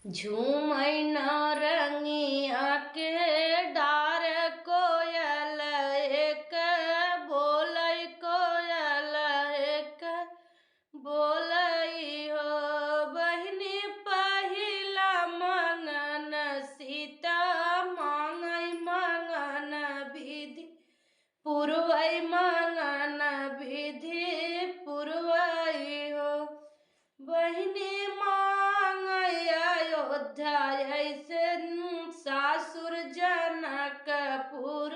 झूमै नारंगिया के डार कोयल एक बोलै कोयल एक बोलै हो बहिनी पहिला मंगन सीता मांगै मंगन विधि पुरवै मंगन विधि पुरवै हो बहिनी मांगै अयोध्या ऐसन सासुर जनकपुर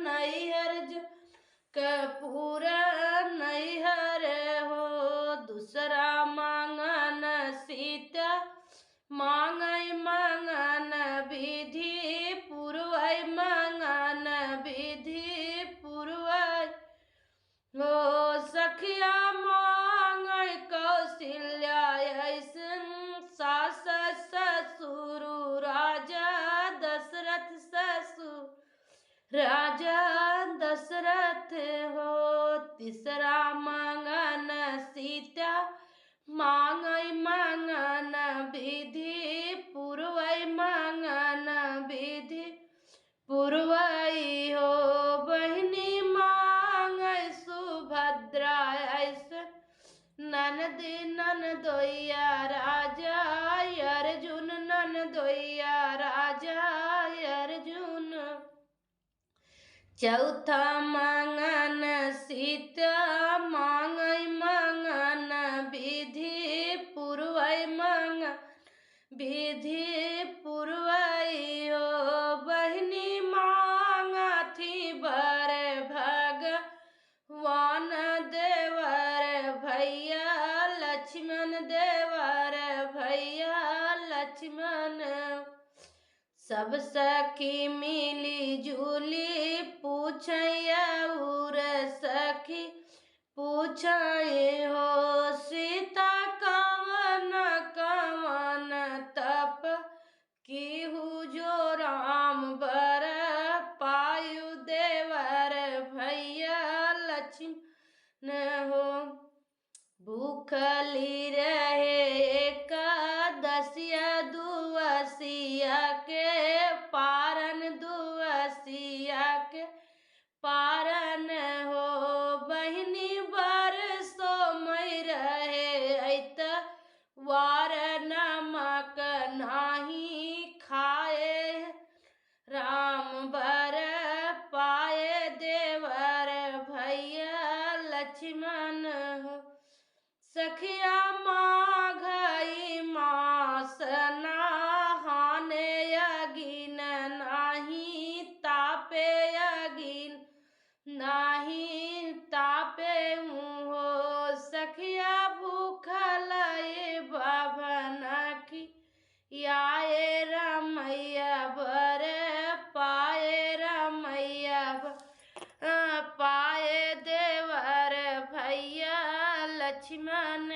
नैहर कपूर नैहर हो दूसरा मंगन सीता मांगै मंगन विधि पुरवै मंगन विधि पुरवै हो सखिया मांगै कौशल्या ऐसन सास ससुर राजा दशरथ ससुर राजा दशरथ हो तीसरा मंगन सीता मांगै मंगन विधि पुरवै मंगन विधि पुरवै हो बहिनी मांगै सुभद्रा ऐसन ननदी ननदोइया राजा अर्जुन ननदोइया राजा अर्जुन चौथा मंगन सीता मांगै मंगन विधि पुरवै मंगन विधि पुरवै हो बहिनी मांगथी बर भगवान देवर भैया लक्ष्मण देवर भैया लक्ष्मण सब सखी मिली जुली पूछैया उर सखी पूछे हो सीता कवन कवन तप कीहू जो राम बर पायु देवर भैया लक्ष्मण हो भूखली रहे एकादशिया दुआसिया के पारन दुआसिया के पारन हो बहिनी बरसो मई रहे ऐत वार नमक नाही खाए राम बर पाए देवर भैया लक्ष्मण हो सखिया माघई मास नहाने अगिन नाही तापे अगिन नाही तापे हो सखिया भूखल बाभन की याए रमैया बर पाए रमैया पाए देवर भैया लक्ष्मण